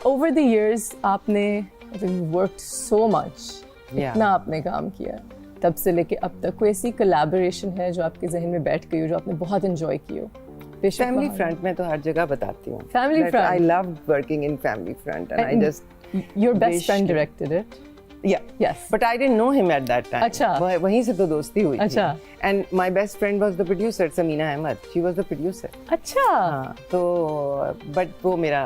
over the years आपने worked so much, इतना आपने काम किया तब से लेके अब तक, कोई ऐसी collaboration है जो आपके जहन में बैठ गई हो, जो आपने बहुत enjoy की हो? फैमिली फ्रंट में तो हर जगह बताती हूँ. Family front. I love working in family front and I just your best friend directed it. Yeah. Yes. But I didn't know him at that time. अच्छा. वहीं से तो दोस्ती हुई अच्छा. थी. And my best friend was the producer, Samina Ahmed. She was the producer. अच्छा. हाँ. तो but वो मेरा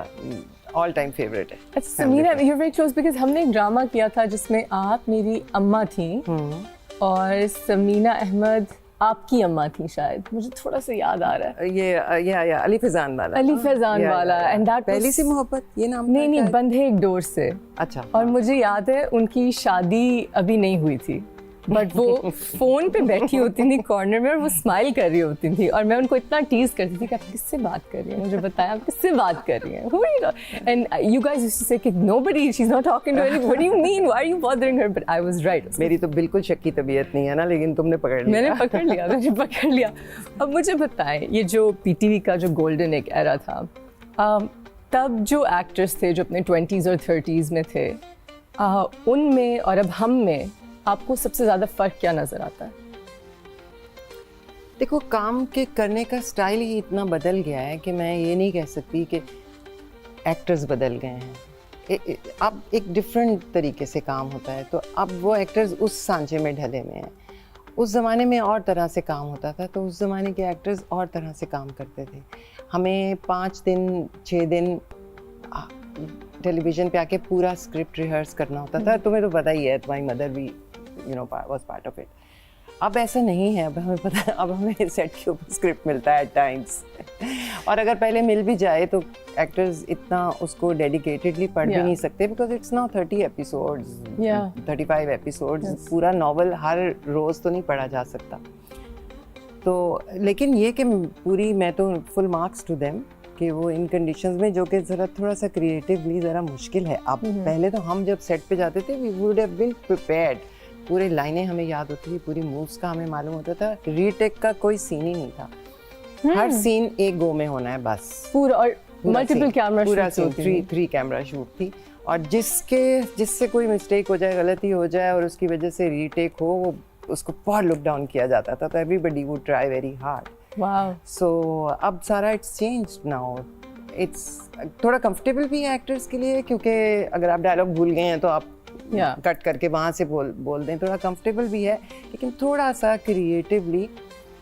all time favorite है. अच्छा, Samina, you're very close because हमने एक ड्रामा किया था जिसमें आप मेरी अम्मा थी और समीना अहमद आपकी अम्मा थी शायद, मुझे थोड़ा सा याद आ रहा है. ये अली फैजान वाला. अली फैजान वाला. एंड दैट पहली सी मोहब्बत, ये नाम नहीं बंधे एक डोर से. अच्छा. और मुझे याद है उनकी शादी अभी नहीं हुई थी, बट वो फोन पे बैठी होती थी कॉर्नर में और वो स्माइल कर रही होती थी और मैं उनको इतना टीज करती थी कि आप किससे बात कर रही हैं, मुझे बताया आप किससे बात कर रही हैं. And you guys used to say कि nobody, she is not talking to anybody, what do you mean, why are you bothering her, but I was right. मेरी तो बिल्कुल शक की तबीयत नहीं है ना, लेकिन तुमने पकड़ लिया. मैंने पकड़ लिया. अब मुझे बताएं, ये जो पीटीवी का जो गोल्डन एक एरा था, तब जो एक्टर्स थे जो अपने 20s और 30s में थे, उनमें और अब हम में आपको सबसे ज़्यादा फ़र्क क्या नज़र आता है? देखो, काम के करने का स्टाइल ही इतना बदल गया है कि मैं ये नहीं कह सकती कि एक्टर्स बदल गए हैं. अब एक डिफरेंट तरीके से काम होता है, तो अब वो एक्टर्स उस सांचे में ढले हुए हैं. उस ज़माने में और तरह से काम होता था, तो उस ज़माने के एक्टर्स और तरह से काम करते थे. हमें 5 दिन 6 दिन टेलीविज़न पे आके पूरा स्क्रिप्ट रिहर्स करना होता था. तुम्हें तो पता ही है, तुम्हारी मदर भी was part of it. अब ऐसा नहीं है. अब हमें पता है, अब हमें सेट के ऊपर स्क्रिप्ट मिलता है एट टाइम्स. और अगर पहले मिल भी जाए तो एक्टर्स इतना उसको डेडिकेटेडली पढ़ भी नहीं सकते, because it's now 30 episodes, 35 episodes. पूरा नॉवल हर रोज़ तो नहीं पढ़ा जा सकता. तो लेकिन ये कि पूरी, मैं तो फुल मार्क्स टू देम कि वो इन कंडीशंस में, जो कि ज़रा थोड़ा सा क्रिएटिवली ज़रा मुश्किल है. अब पहले तो हम जब सेट पे जाते थे, we would have been prepared. पूरे लाइनें हमें याद होती थी, पूरी मूव्स का हमें मालूम होता था. रीटेक का कोई सीन ही नहीं था. हर सीन एक गो में होना है बस. पूरा और मल्टीपल कैमरा पूरा सीन, 3 कैमरा शूट थी. और जिससे कोई मिस्टेक हो जाए, गलती हो जाए और उसकी वजह से रीटेक हो, वो उसको बहुत लुक डाउन किया जाता था. तो everybody would try very hard. Wow. So अब सारा इट्स चेंज्ड नाउ. इट्स थोड़ा कंफर्टेबल भी है एक्टर्स के लिए, क्योंकि अगर आप डायलॉग भूल गए हैं तो आप कट करके वहाँ से बोल दें. थोड़ा कंफर्टेबल भी है, लेकिन थोड़ा सा क्रिएटिवली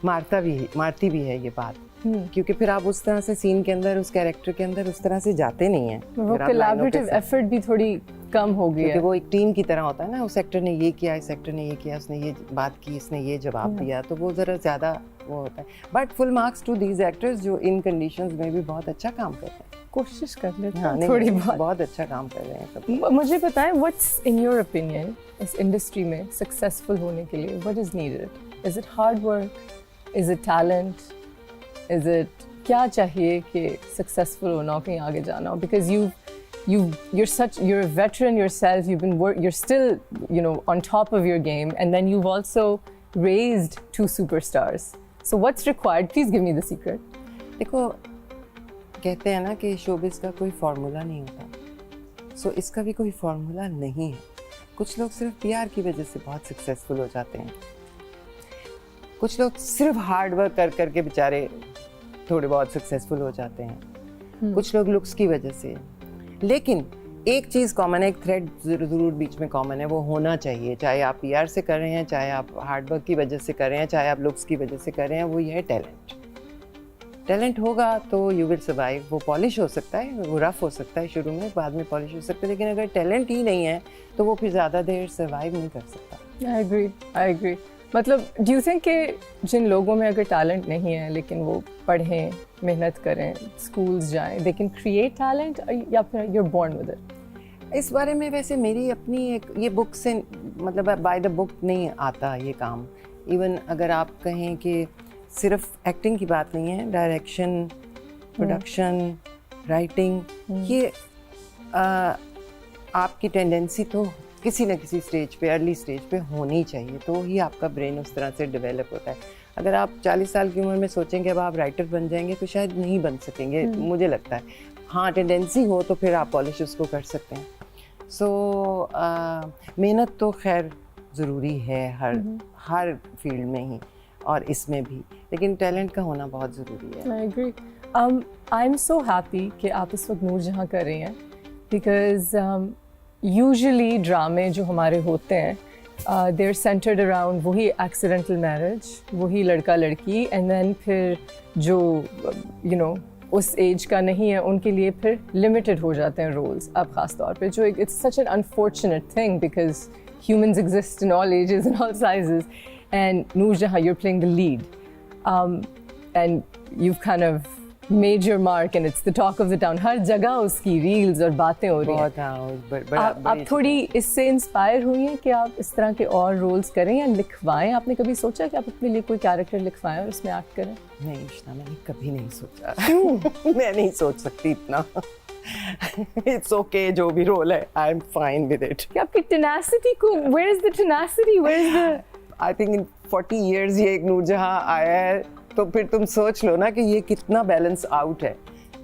मारती भी है ये बात. क्योंकि फिर आप उस तरह से सीन के अंदर, उस कैरेक्टर के अंदर उस तरह से जाते नहीं हैं. वो कोलैबोरेटिव एफर्ट भी थोड़ी कम हो गई है, क्योंकि वो एक टीम की तरह होता है ना. उस एक्टर ने ये किया, इस एक्टर ने ये किया, उसने ये बात की, इसने ये जवाब दिया, तो वो ज़रा ज़्यादा वो होता है. But full marks to these actors जो इन कंडीशंस में भी बहुत अच्छा काम कर रहे हैं. कोशिश कर लेते हैं. हाँ, थोड़ी बहुत अच्छा काम कर रहे हैं सब. मुझे बताएं, व्हाट्स इन योर ओपिनियन इस इंडस्ट्री में सक्सेसफुल होने के लिए what is needed? Is it hard work? Is it talent? Is it क्या चाहिए कि सक्सेसफुल होना हो, कहीं आगे जाना हो? Because you're a veteran yourself, you're still, on top of your game, and then you've also raised 2 superstars. So what's required? Please give me the secret. देखो, कहते हैं ना कि शोबिस का कोई फार्मूला नहीं होता. सो इसका भी कोई फार्मूला नहीं है. कुछ लोग सिर्फ पीआर की वजह से बहुत सक्सेसफुल हो जाते हैं. कुछ लोग सिर्फ हार्ड वर्क करके बेचारे थोड़े बहुत सक्सेसफुल हो जाते हैं. कुछ लोग लुक्स की वजह से. लेकिन एक चीज़ कॉमन है, एक थ्रेड ज़रूर बीच में कॉमन है, वो होना चाहिए. चाहे आप पीआर से कर रहे हैं, चाहे आप हार्ड वर्क की वजह से कर रहे हैं, चाहे आप लुक्स की वजह से कर रहे हैं, वो ये है टैलेंट. टैलेंट होगा तो यू विल सर्वाइव. वो पॉलिश हो सकता है, वो रफ हो सकता है शुरू में, बाद में पॉलिश हो सकता है, लेकिन अगर टैलेंट ही नहीं है तो वो फिर ज़्यादा देर सर्वाइव नहीं कर सकता. I agree. मतलब डू यू थिंक कि जिन लोगों में अगर टैलेंट नहीं है लेकिन वो पढ़ें, मेहनत करें, स्कूल्स जाएं, दे कैन क्रिएट टैलेंट, या फिर you are born with it? इस बारे में वैसे मेरी अपनी एक ये बुक से, मतलब बाय द बुक नहीं आता ये काम. इवन अगर आप कहें कि सिर्फ एक्टिंग की बात नहीं है, डायरेक्शन, प्रोडक्शन, राइटिंग, ये आपकी टेंडेंसी तो किसी न किसी स्टेज पे, अर्ली स्टेज पे होनी चाहिए, तो ही आपका ब्रेन उस तरह से डेवलप होता है. अगर आप 40 साल की उम्र में सोचेंगे अब आप राइटर बन जाएंगे तो शायद नहीं बन सकेंगे, मुझे लगता है. हाँ टेंडेंसी हो तो फिर आप पॉलिश उसको कर सकते हैं. सो मेहनत तो खैर ज़रूरी है हर फील्ड में ही और इसमें भी, लेकिन टैलेंट का होना बहुत ज़रूरी है. I agree. I'm so happy कि आप इस वक्त नूरजहां कर रही हैं because usually ड्रामे जो हमारे होते हैं they're centered around वही accidental marriage, वही लड़का लड़की and then फिर जो you know उस एज का नहीं है उनके लिए फिर लिमिटेड हो जाते हैं रोल्स. अब ख़ास तौर पे जो it's such an unfortunate thing because humans exist in all ages and all sizes and Noorjahan you're playing the lead. And you've kind of made your mark and it's the talk of the town. हर जगह उसकी reels और बातें हो रही हैं. आप थोड़ी इससे इंस्पायर हुई हैं कि आप इस तरह के और रोल्स करें या लिखवाएं? आपने कभी सोचा कि आप अपने लिए कोई कैरेक्टर लिखवाएं और उसमें एक्ट करें? नहीं इश्ना, मैंने कभी नहीं सोचा. क्यों? मैं नहीं सोच सकती इतना. It's okay जो भी रोल है, I'm fine with it. कि आपकी tenacity को, where is the tenacity? Where is the? I think in 40 years ये एक नूरजहां आया है तो फिर तुम सोच लो ना कि ये कितना बैलेंस आउट है.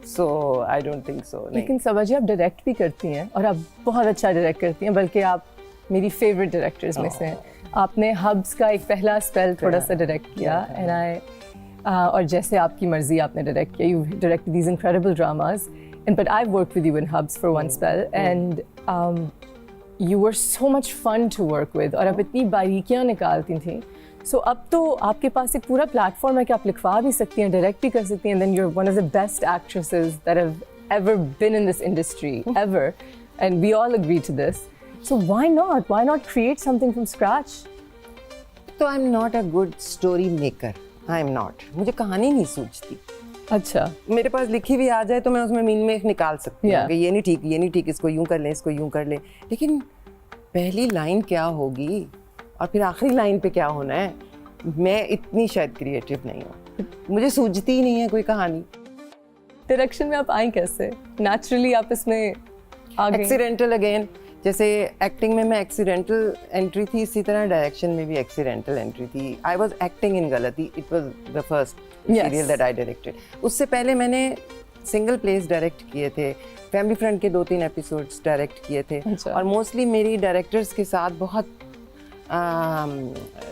सो आई डोंट थिंक सो. लेकिन सबा जी आप डायरेक्ट भी करती हैं और आप बहुत अच्छा डायरेक्ट करती हैं, बल्कि आप मेरी फेवरेट डायरेक्टर्स में से हैं. आपने हब्स का एक पहला स्पेल थोड़ा सा डायरेक्ट किया एंड और जैसे आपकी मर्जी आपने डायरेक्ट किया. You directed these incredible dramas and but I worked with you in hubs for one spell and you were so much fun to work with और आप इतनी बारीकियाँ निकालती थी. So अब तो आपके पास एक पूरा प्लेटफॉर्म है कि आप लिखवा भी सकती हैं, डायरेक्ट भी कर सकती हैं. Then you're one of the best actresses that have ever been in this industry, ever. And we all agree to this. So why not? Why not create something from scratch? तो I'm not a good story maker. I'm not. मुझे कहानी नहीं सूझती. अच्छा. मेरे पास लिखी हुई आ जाए तो मैं उसमें मीन में निकाल सकती हूँ कि ये नहीं ठीक, ये नहीं ठीक, इसको यूँ कर लें, इसको यूँ कर लें. लेकिन पहली लाइन क्या होगी और फिर आखिरी लाइन पे क्या होना है, मैं इतनी शायद क्रिएटिव नहीं हूँ. मुझे सूझती ही नहीं है कोई कहानी. डायरेक्शन में आप आई कैसे? नेचुरली आप इसमें आ गई? Accidental again. जैसे एक्टिंग में मैं एक्सीडेंटल एंट्री थी, इसी तरह डायरेक्शन में भी एक्सीडेंटल एंट्री थी. आई वॉज एक्टिंग इन गलती. It was the first serial that I directed. उससे पहले मैंने सिंगल प्लेस डायरेक्ट किए थे, फैमिली फ्रेंड के 2-3 एपिसोड्स डायरेक्ट किए थे. और मोस्टली मेरी डायरेक्टर्स के साथ बहुत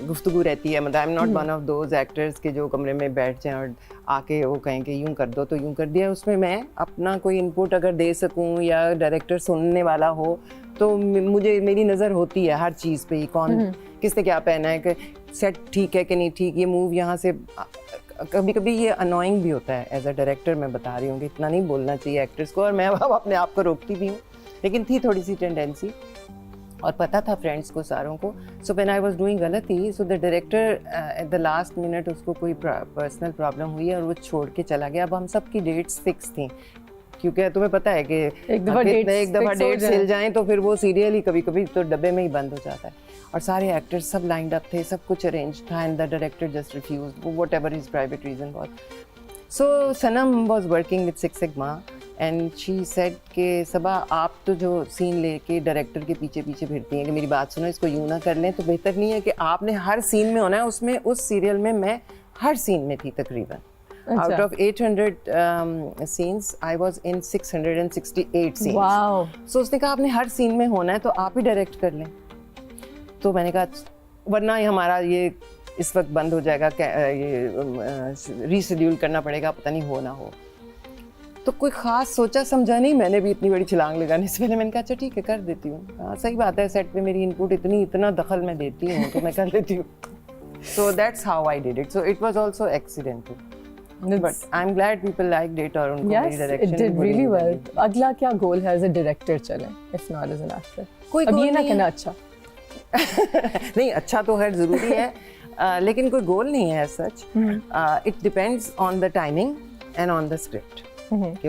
गुफ्तगू रहती है. मतलब I am not one of those actors के जो कमरे में बैठ जाएं और आके वो कहें कि यूँ कर दो तो यूँ कर दिया. उसमें मैं अपना कोई इनपुट अगर दे सकूँ या डायरेक्टर सुनने वाला हो तो मुझे मेरी नज़र होती है हर चीज़ पे. कौन किसने क्या पहना है, कि सेट ठीक है कि नहीं ठीक, ये मूव यहाँ से. कभी कभी ये अनोइंग भी होता है एज अ डायरेक्टर. मैं बता रही हूँ कि इतना नहीं बोलना चाहिए एक्टर्स को, और मैं अपने आप को रोकती भी हूँ. लेकिन थी थोड़ी सी टेंडेंसी और पता था फ्रेंड्स को सारों को. So when I was doing गलती, so the director at the last minute उसको कोई पर्सनल प्रॉब्लम हुई और वो छोड़ के चला गया. अब हम सब की डेट्स फिक्स थी, क्योंकि तुम्हें पता है कि एक दफ़ा डेट्स हिल जाएं तो फिर वो सीरियल ही कभी कभी तो डब्बे में ही बंद हो जाता है. और सारे एक्टर्स सब लाइंड अप थे, सब कुछ अरेंज था and the director just refused, whatever his private reason was. So Sanam was working with Six Sigma and she said कि सबा आप तो जो सीन लेके डायरेक्टर के पीछे पीछे फिरती हैं कि मेरी बात सुनो, इसको यूँ ना कर लें, तो बेहतर नहीं है कि आपने हर सीन में होना है. उसमें उस सीरियल में मैं हर सीन में थी तकरीबन. Out of 800 scenes, I was in 668 scenes. Wow. So उसने कहा आपने हर सीन में होना है तो आप ही डायरेक्ट कर लें. तो मैंने कहा वरना ही हमारा ये इस वक्त बंद हो जाएगा, ये रीशेड्यूल करना पड़ेगा, पता नहीं हो ना हो. तो कोई ख़ास सोचा समझा नहीं. मैंने भी इतनी बड़ी छलांग लगाने से पहले मैंने कहा अच्छा ठीक है कर देती हूँ. हाँ सही बात है, सेट पे मेरी इनपुट इतना दखल मैं देती हूँ तो मैं कर देती हूँ. So that's how I did it. So it was also accidental. But I'm glad people liked it और उनको मेरी direction it did really well. अगला क्या गोल है एज अ डायरेक्टर चले, if not as an actor? कोई अब गोल ये ना नहीं कहना है. अच्छा. नहीं अच्छा तो खैर ज़रूरी है, लेकिन कोई गोल नहीं है as such. It depends on the timing and on the script.